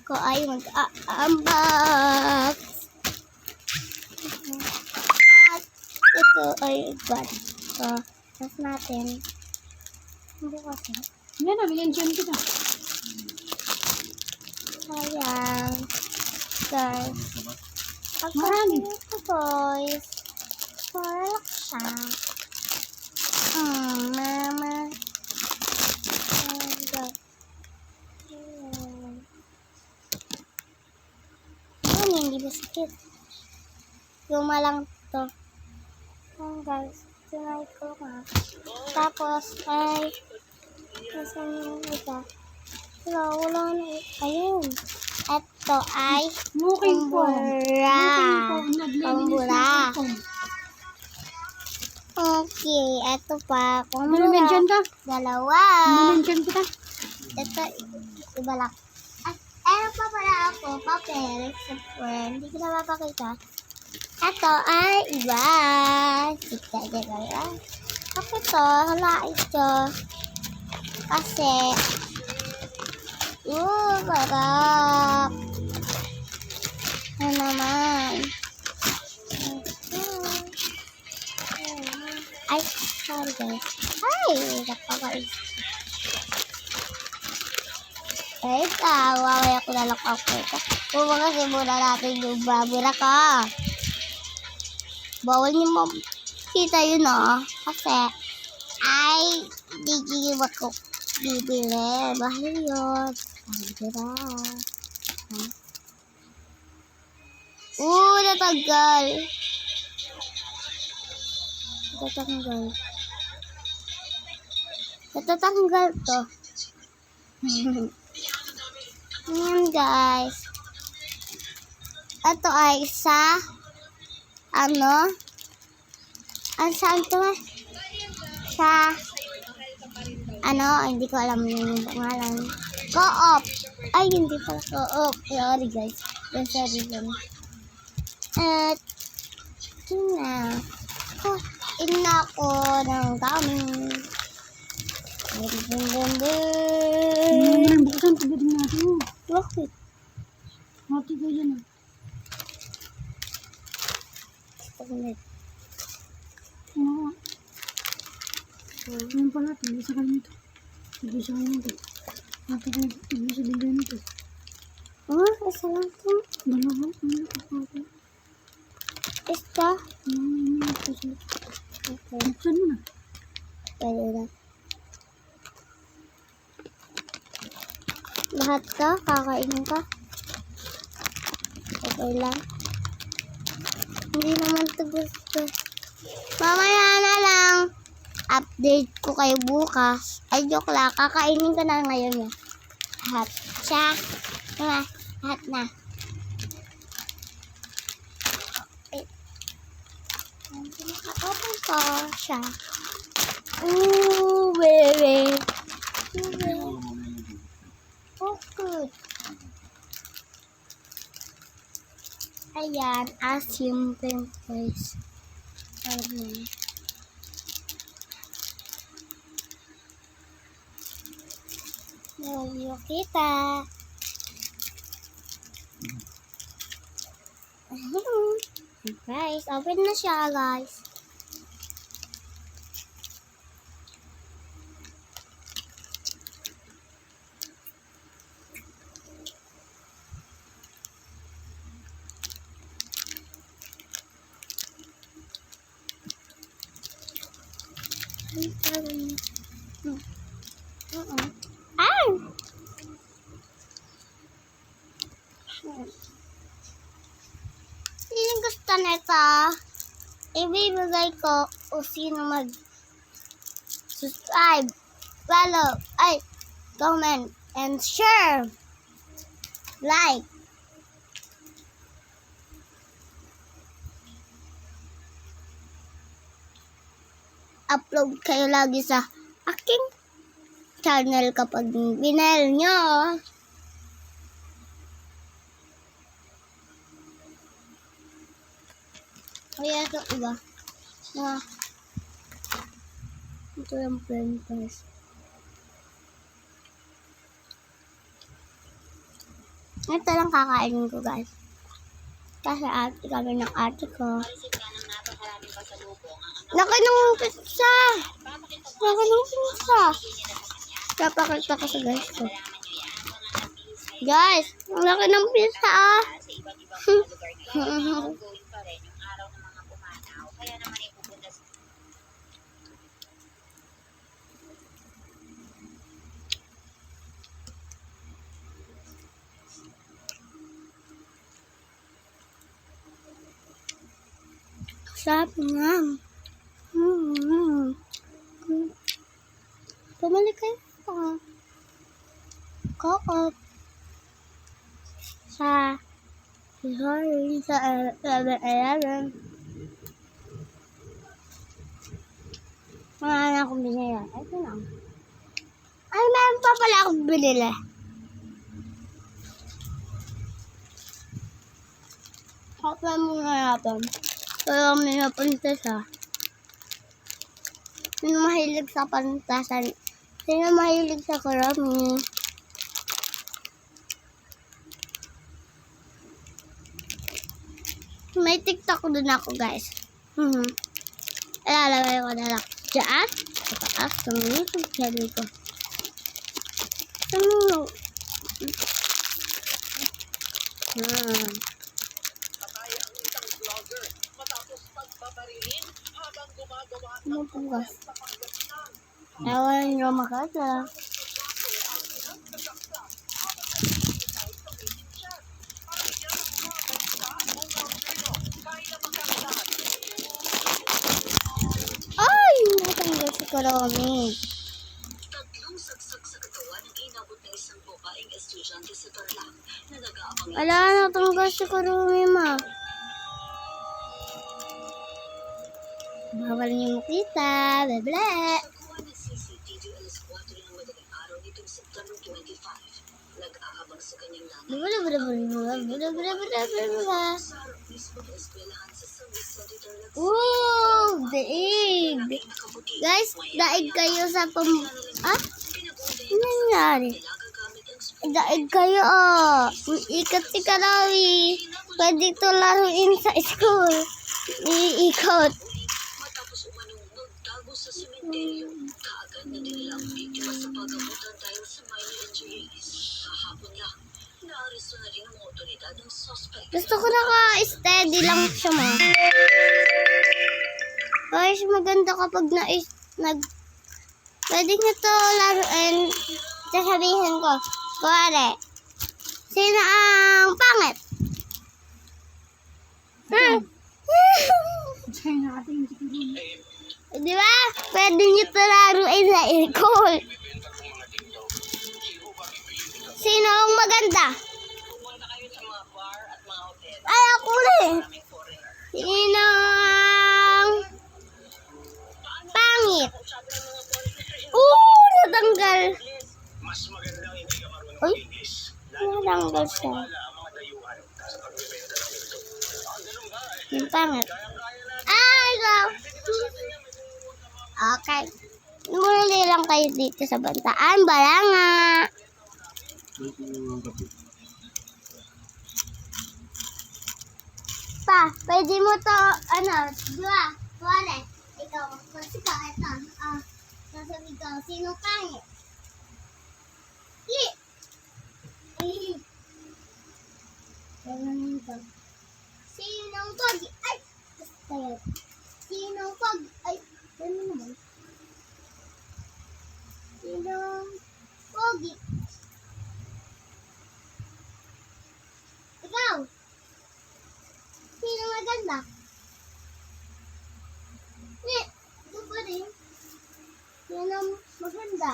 Ko ay mag-unbox. At ito ay bag. So, tapos natin. Bukasin. Yan na, binensyon kita. Ayan. Guys. Marami. Ito guys. Relax siya. Mama. Ano, hindi ba sakit? Luma lang to. Ayan guys. Tinay ko nga. Tapos ay nasan yung isa? Wala na. Ayun. Ito ay Looking for. pambura. Okay, ito pa. Binention ka? Dalawa. Binention kita. Ito, iba lang. At, ano pa pala ako, papel, sa friend. Hindi ko na mapakita. Ito ay iba. Sika, dalawa. Tapos ito, hala ito. Kasi, barak. Ano naman? Ay, sorry guys. Ay, napaka-is. Wait, wawaya ko na lang ako ito. Kung kasi muna natin yung babira ka. Bawal niyo makita yun kasi ay hindi ko bibili. Bahal yun. Babira. Natanggal. Natatanggal to. Ayan guys. Ito ay sa saan to sa hindi ko alam yung pangalan. Co-op. Ay, hindi pala co-op. Sorry guys. Sorry yun. At ina ko ng daming Buksan pagod natin. bakit? Mati ko yan. Oo. Ngayon pala, tigisa ka nito. Tigisa ka nito. Mati ko, tigisa din ka nito. Isa lang to. Dalawa, ano ka pa? Ista? Okay. Buksan mo na. Pwede na. Lahat ka? Kakainin ka? Okay lang. Hindi naman ito gusto. Mamaya na lang. Update ko kayo bukas. Ay, joke lang. Kakainin ka na ngayon. Lahat. Siya. Lahat na. Nakaka-open ko siya. Baby. Oh, good. Ayan, yung place. Nalio kita. Guys, open na siya, guys. Ay! Sino gusto nito? Ibibigay ko o sino mag-subscribe, follow, comment, and share. Like. Upload kayo lagi sa aking channel kapag binel nyo. Kaya ito iba. Ito yung printers. Ito lang kakainin ko, guys. Kasi ate kami ng ate ko. Laki ng pizza! Laki ng pizza! Papakita ko sa guys ko. Guys, ang laki ng pizza ah! Sarap nga. Pumali kayo pa. Kokot. Sa 11-11. Wala na akong binili. Ito lang. Ay, meron pa pala akong binili. Kapag muna natin. Pero may napuntasan. Sino mahilig sa pantasan? Sino mahilig sa karami? May TikTok doon ako, guys. Ilalagay ko na lang dyan. Sa taas ng YouTube channel ko. Mapugas. Ewan nyo makata. Ay! Natanggal si Karami. Tatlong saksak sa katawan ang inabot ng isang babaeng estudyante sa Tarlac na nag-aabang Wala, natanggal si Karami, ma. Bawal niyo makita. Bebe. Nakuha ng CCTV alas 4 ng madaling araw nitong September 25. Nag-aabang sa kanyang nanay sa harap mismo ng eskwelahan sa San Vicente Tarlac. Ooh, daig. Nakaputi. Guys, daig kayo sa Ah? Ano nangyari? Nagagamit ang Daig kayo, oh. Iikot si Karawi. Pwede ito laruin sa school. Iikot. matapos umanong magtago sa sementeryo. Kaagad na dinala ang biktima sa pagamutan dahil sa minor injuries. Kahapon lang, naaresto na rin ng mga otoridad ang suspect. Gusto ko naka-steady lang siya, ma. Guys, maganda kapag pwede nyo to laruin. Sasabihin ko, kuwari, sino ang pangit? Diyan natin. Di ba? Pwede nyo to laruin sa school. Sino ang maganda? Pupunta kayo sa mga bar at mga hotel. Ay, ako rin. Maraming foreigner. Sino ang pangit? Sabi ng mga foreigner, Natanggal. mas magandang hindi ka marunong Uy, English. natanggal siya. Wala ang mga dayuhan sa pagbibenta ng ganito. Ganun ba? Yung pangit. Kaya-kaya natin. Ay, wow. Okay. Muli lang kayo dito sa Bantaan, Balanga. Pa, pwede mo to, diba? Wala. Ikaw, kasi ka, ito. Sasabi ko, sino pangit? Sinong pogi? Ay! Basta yan. Sinong pogi? Ay! Ano naman? Sinong pogi? Ikaw! Sinong maganda? Ito pa rin. Sinong maganda?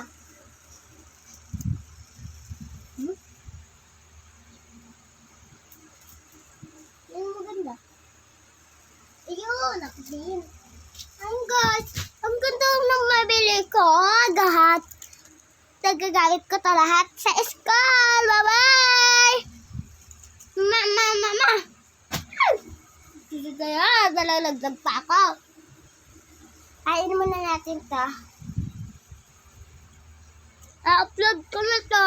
Sinong maganda? Ayun, nakasin. Ay guys, ang ganda ng mabili ko. Lahat. Nagagamit ko to lahat sa school. Bye-bye! Mama! Sige kaya, dalalagdag pa ako. Kainin muna natin to. I-upload ko na to.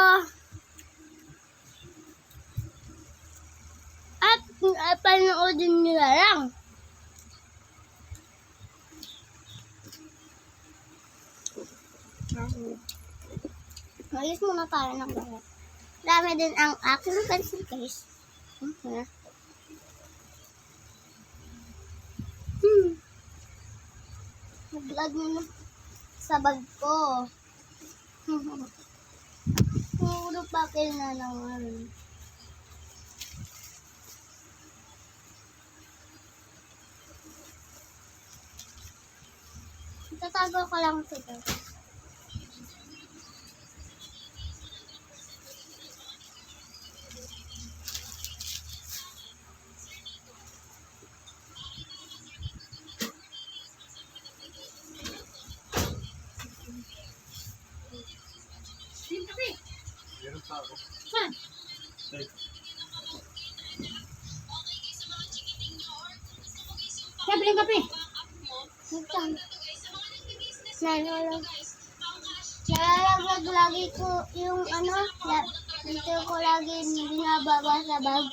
Panoodin nyo na lang. Malis muna tayo ng balat. Dami din ang aking pencil case. Nag-lag mo na sa bag ko. Puro papel na naman. Tatago ko lang ito. Saan? Kaya bilang kape. Nalalaglag lagi ko yung dito ko lagi binababa sa bag.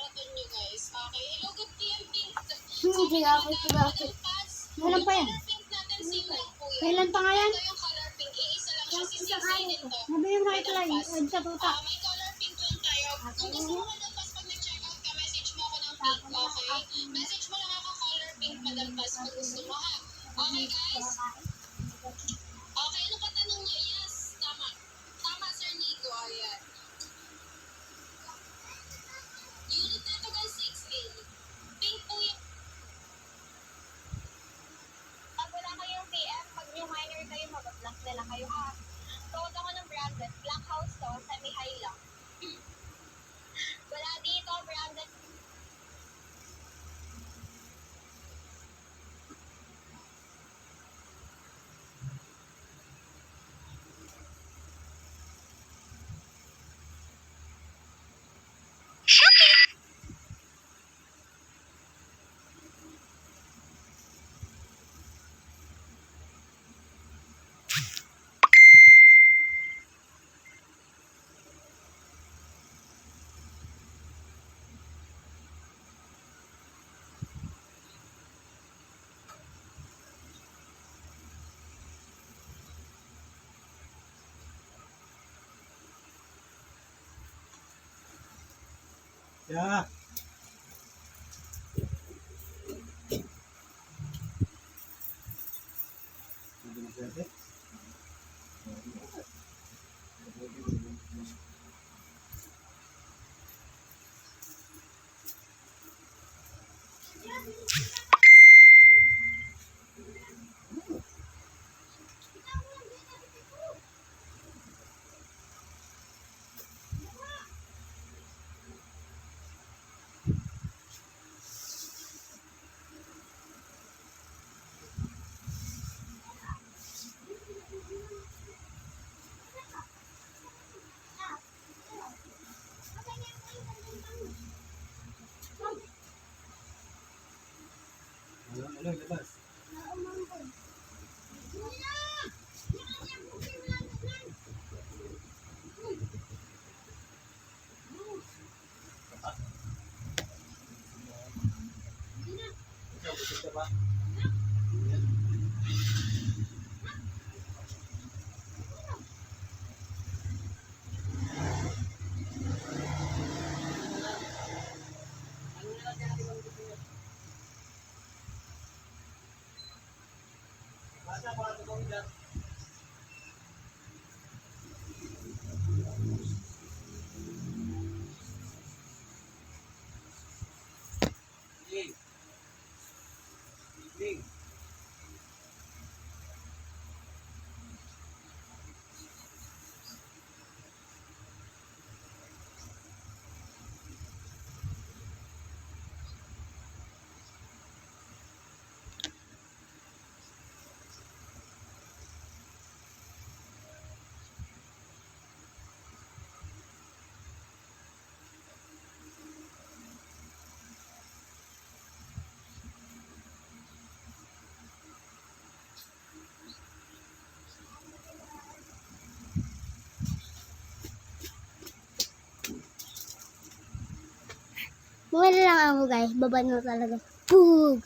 Hindi ako sumakit. Walang pa yan. Kailan pa nga yan? Isang araw ko. Ano yung right line? O sa tuta? Okay, ano pa tanong niyo? Yes, tama. Tama, Sir Nico. Ayan. Unit na to guys, 6A. Pink po yung... Pag wala kayong PM, pag new minor kayo, mag-black na lang kayo ha. Tawag ako ng branded. Black house to, semi-high lang. Wala dito, branded. Yeah. Ano, labas. Ikaw, busog ka ba? Basta, para sa kong dyan. Ling. Ling. Bumili lang ako guys. Baban mo talaga. Pug!